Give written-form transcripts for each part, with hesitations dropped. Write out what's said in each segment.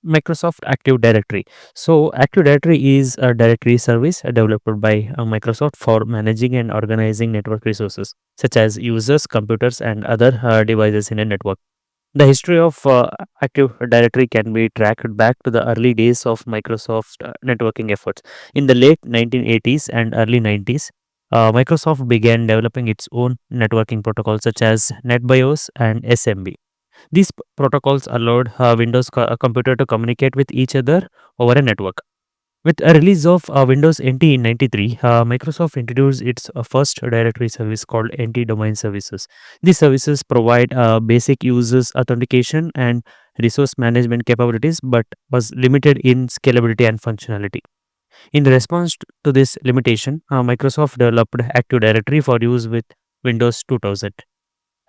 Microsoft Active Directory. So, Active Directory is a directory service developed by Microsoft for managing and organizing network resources, such as users, computers, and other devices in a network. The history of Active Directory can be tracked back to the early days of Microsoft networking efforts. In the late 1980s and early 90s, Microsoft began developing its own networking protocols such as NetBIOS and SMB. These protocols allowed Windows computer to communicate with each other over a network. With a release of Windows NT in 93, Microsoft introduced its first directory service called NT Domain Services. These services provide basic users authentication and resource management capabilities, but was limited in scalability and functionality. In response to this limitation, Microsoft developed Active Directory for use with Windows 2000.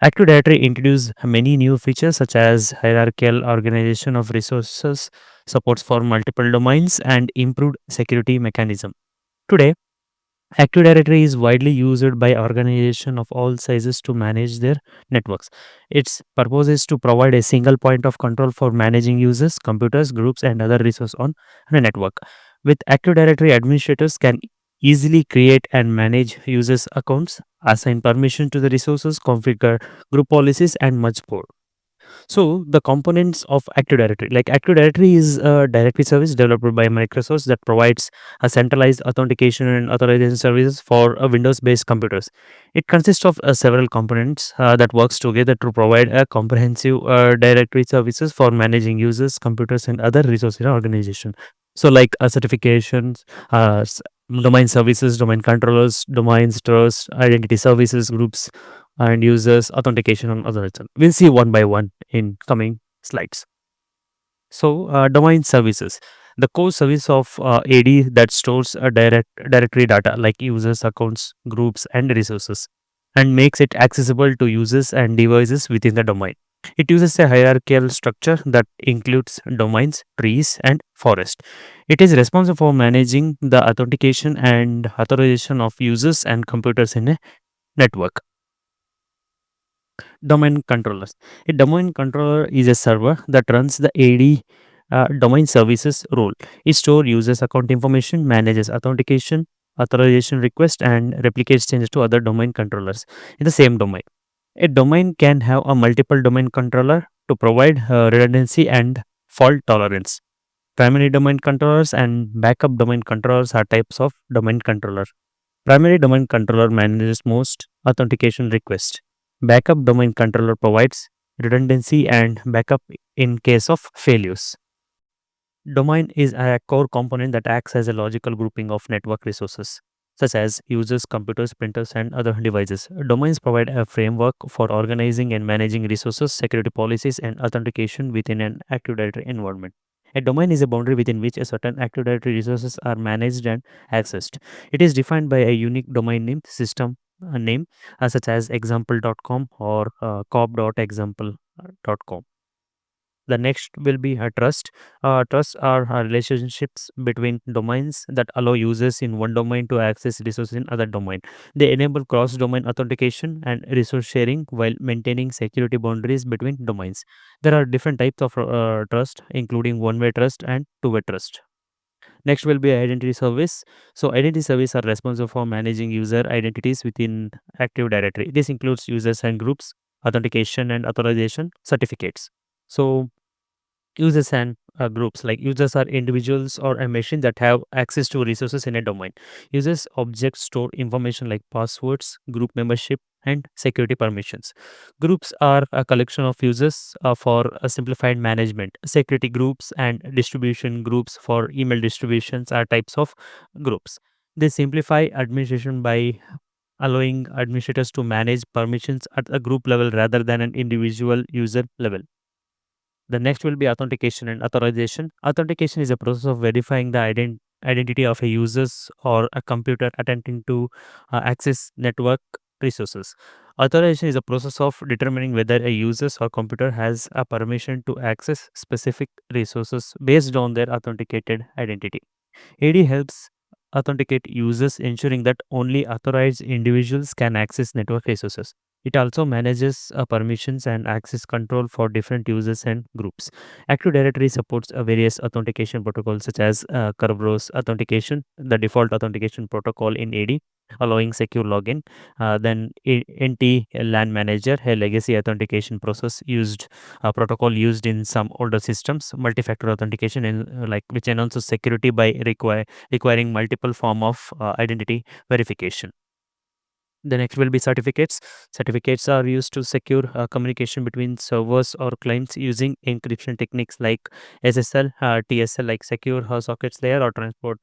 Active Directory introduced many new features such as hierarchical organization of resources, supports for multiple domains, and improved security mechanism. Today, Active Directory is widely used by organizations of all sizes to manage their networks. Its purpose is to provide a single point of control for managing users, computers, groups, and other resources on a network. With Active Directory, administrators can easily create and manage users' accounts, assign permission to the resources, configure group policies, and much more. So the components of Active Directory, like Active Directory is a directory service developed by Microsoft that provides a centralized authentication and authorization services for Windows-based computers. It consists of several components that works together to provide a comprehensive directory services for managing users, computers, and other resources in an organization. So like certifications, domain services, domain controllers, domains, trust, identity services, groups, and users authentication and other. We'll see one by one in coming slides. So, domain services, the core service of AD that stores a directory data like users, accounts, groups, and resources, and makes it accessible to users and devices within the domain. It uses a hierarchical structure that includes domains, trees, and forest. It is responsible for managing the authentication and authorization of users and computers in a network. Domain controllers. A domain controller is a server that runs the AD domain services role. It stores users' account information, manages authentication, authorization request, and replicates changes to other domain controllers in the same domain. A domain can have a multiple domain controller to provide redundancy and fault tolerance. Primary domain controllers and backup domain controllers are types of domain controller. Primary domain controller manages most authentication requests. Backup domain controller provides redundancy and backup in case of failures. Domain is a core component that acts as a logical grouping of network resources, such as users, computers, printers, and other devices. Domains provide a framework for organizing and managing resources, security policies, and authentication within an Active Directory environment. A domain is a boundary within which a certain Active Directory resources are managed and accessed. It is defined by a unique domain name, system name, such as example.com or cop.example.com. The next will be a trust. Trusts are relationships between domains that allow users in one domain to access resources in other domain. They enable cross-domain authentication and resource sharing while maintaining security boundaries between domains. There are different types of trust, including one-way trust and two-way trust. Next will be identity service. So identity service are responsible for managing user identities within Active Directory. This includes users and groups, authentication and authorization certificates. So users and groups, like users are individuals or a machine that have access to resources in a domain. Users objects store information like passwords, group membership, and security permissions. Groups are a collection of users for a simplified management. Security groups and distribution groups for email distributions are types of groups. They simplify administration by allowing administrators to manage permissions at a group level rather than an individual user level. The next will be authentication and authorization. Authentication is a process of verifying the identity of a users or a computer attempting to access network resources. Authorization is a process of determining whether a user or computer has a permission to access specific resources based on their authenticated identity. AD helps authenticate users, ensuring that only authorized individuals can access network resources. It also manages permissions and access control for different users and groups. Active Directory supports various authentication protocols such as Kerberos authentication, the default authentication protocol in AD, allowing secure login. Then NT LAN manager, a legacy authentication protocol used in some older systems. Multi-factor authentication, like which enhances security by requiring multiple form of identity verification. The next will be certificates. Certificates are used to secure communication between servers or clients using encryption techniques like SSL, TSL, like secure sockets layer or transport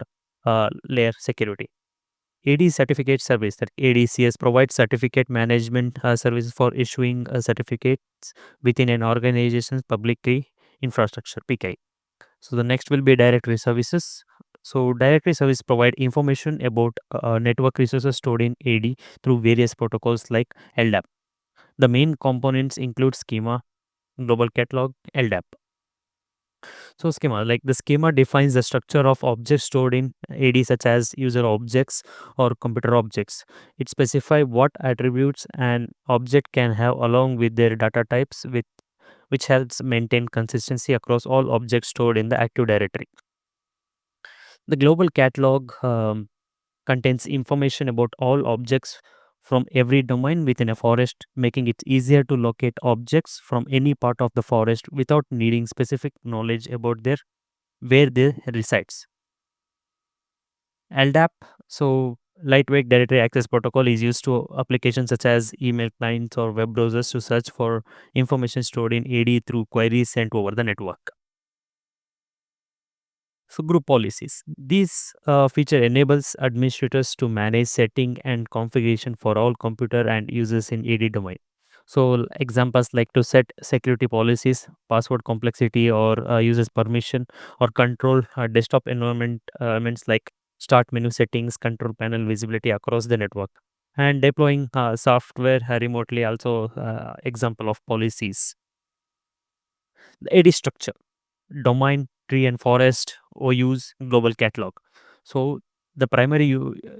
layer security. AD certificate service, that ADCS provides certificate management services for issuing certificates within an organization's public key infrastructure (PKI). So the next will be directory services. So directory service provide information about network resources stored in AD through various protocols like LDAP. The main components include schema, global catalog, LDAP. So schema, like the schema defines the structure of objects stored in AD such as user objects or computer objects. It specifies what attributes an object can have along with their data types, which helps maintain consistency across all objects stored in the Active Directory. The global catalog contains information about all objects from every domain within a forest, making it easier to locate objects from any part of the forest without needing specific knowledge about their where they resides. LDAP, so lightweight directory access protocol, is used to applications such as email clients or web browsers to search for information stored in AD through queries sent over the network. So group policies. This feature enables administrators to manage setting and configuration for all computer and users in AD domain. So examples like to set security policies, password complexity, or users permission, or control desktop environments like start menu settings, control panel visibility across the network, and deploying software remotely. Also, example of policies. The AD structure: domain, tree and forest, OUs, global catalog. So the primary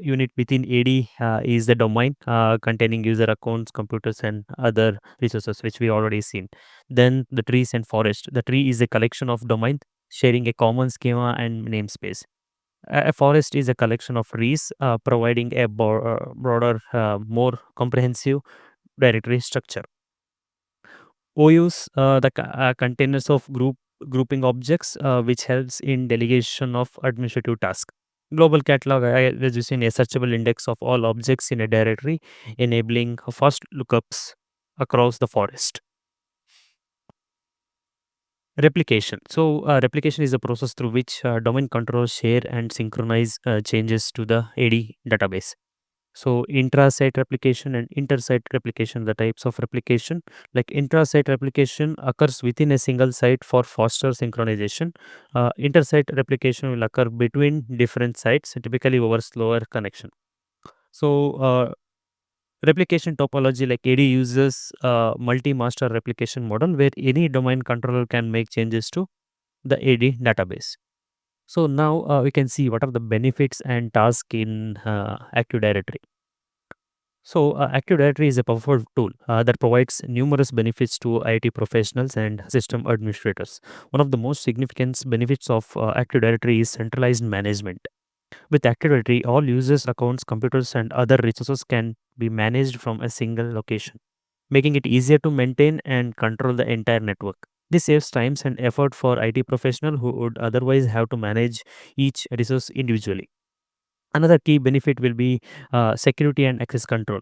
unit within AD is the domain containing user accounts, computers, and other resources, which we already seen. Then the trees and forest. The tree is a collection of domain sharing a common schema and namespace. A forest is a collection of trees providing a broader, more comprehensive directory structure. OUs, containers of grouping objects, which helps in delegation of administrative tasks. Global catalog is using a searchable index of all objects in a directory, enabling fast lookups across the forest. Replication. So, replication is a process through which domain controllers share and synchronize changes to the AD database. So intra-site replication and inter-site replication, the types of replication. Like intra-site replication occurs within a single site for faster synchronization. Inter-site replication will occur between different sites, typically over slower connection. So replication topology, like AD uses multi-master replication model where any domain controller can make changes to the AD database. So now we can see what are the benefits and tasks in Active Directory. So, Active Directory is a powerful tool that provides numerous benefits to IT professionals and system administrators. One of the most significant benefits of Active Directory is centralized management. With Active Directory, all users' accounts, computers, and other resources can be managed from a single location, making it easier to maintain and control the entire network. This saves times and effort for IT professional who would otherwise have to manage each resource individually. Another key benefit will be security and access control.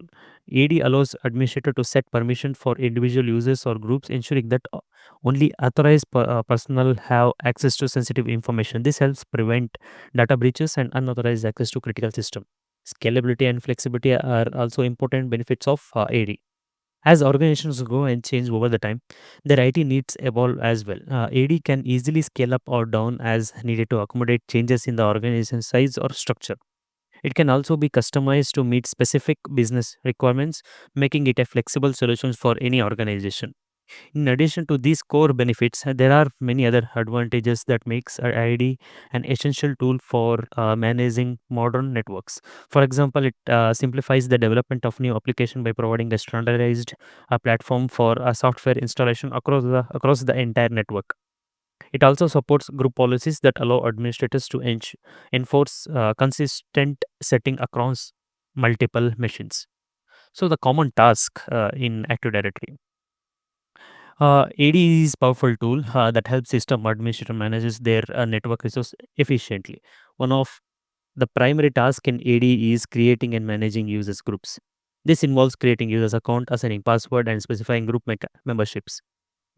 AD allows administrator to set permission for individual users or groups, ensuring that only authorized personnel have access to sensitive information. This helps prevent data breaches and unauthorized access to critical system. Scalability and flexibility are also important benefits of AD. As organizations grow and change over the time, their IT needs evolve as well. AD can easily scale up or down as needed to accommodate changes in the organization size or structure. It can also be customized to meet specific business requirements, making it a flexible solution for any organization. In addition to these core benefits, there are many other advantages that makes IID an essential tool for managing modern networks. For example, it simplifies the development of new application by providing a standardized platform for software installation across the entire network. It also supports group policies that allow administrators to enforce consistent setting across multiple machines. So the common task in Active Directory. AD is powerful tool that helps system administrator manages their network resource efficiently. One of the primary task in AD is creating and managing users groups. This involves creating users account, assigning password, and specifying group memberships.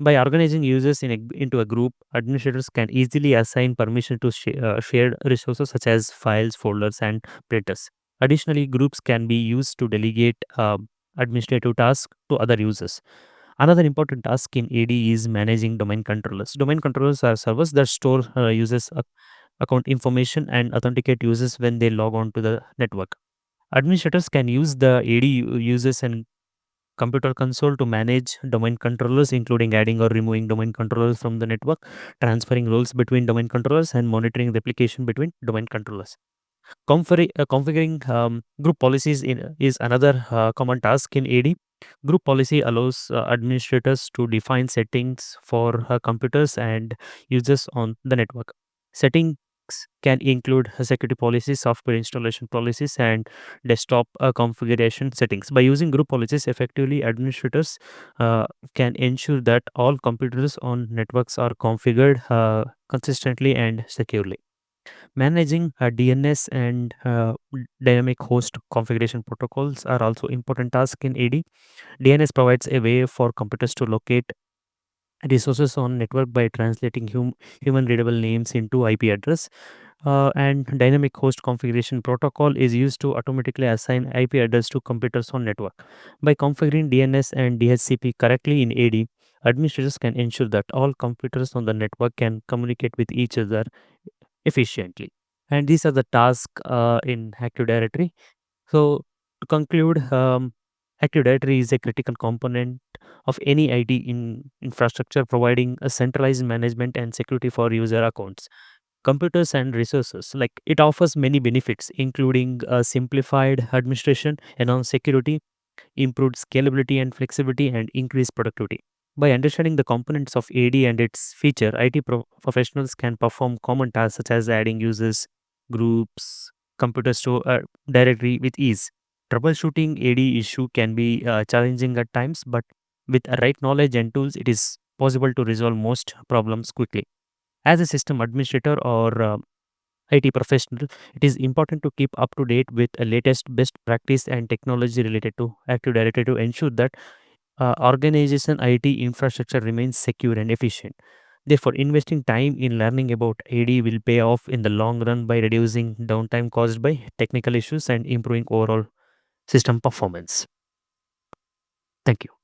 By organizing users into a group, administrators can easily assign permission to shared resources such as files, folders, and printers. Additionally, groups can be used to delegate administrative tasks to other users. Another important task in AD is managing domain controllers. Domain controllers are servers that store users' account information and authenticate users when they log on to the network. Administrators can use the AD users and computer console to manage domain controllers, including adding or removing domain controllers from the network, transferring roles between domain controllers, and monitoring replication between domain controllers. Configuring group policies is another common task in AD. Group policy allows administrators to define settings for computers and users on the network. Settings can include security policies, software installation policies, and desktop configuration settings. By using group policies effectively, administrators uh, can ensure that all computers on networks are configured consistently and securely. Managing DNS and dynamic host configuration protocols are also important tasks in AD. DNS provides a way for computers to locate resources on network by translating human readable names into IP address. And dynamic host configuration protocol is used to automatically assign IP address to computers on network. By configuring DNS and DHCP correctly in AD, administrators can ensure that all computers on the network can communicate with each other efficiently. And these are the tasks in Active Directory. So, to conclude, Active Directory is a critical component of any IT infrastructure, providing a centralized management and security for user accounts, computers, and resources. Like it offers many benefits, including simplified administration, enhanced security, improved scalability and flexibility, and increased productivity. By understanding the components of AD and its feature, IT professionals can perform common tasks such as adding users, groups, computers to a directory with ease. Troubleshooting AD issue can be challenging at times, but with a right knowledge and tools, it is possible to resolve most problems quickly. As a system administrator or IT professional, it is important to keep up to date with the latest best practice and technology related to Active Directory to ensure that organization IT infrastructure remains secure and efficient. Therefore, investing time in learning about AD will pay off in the long run by reducing downtime caused by technical issues and improving overall system performance. Thank you.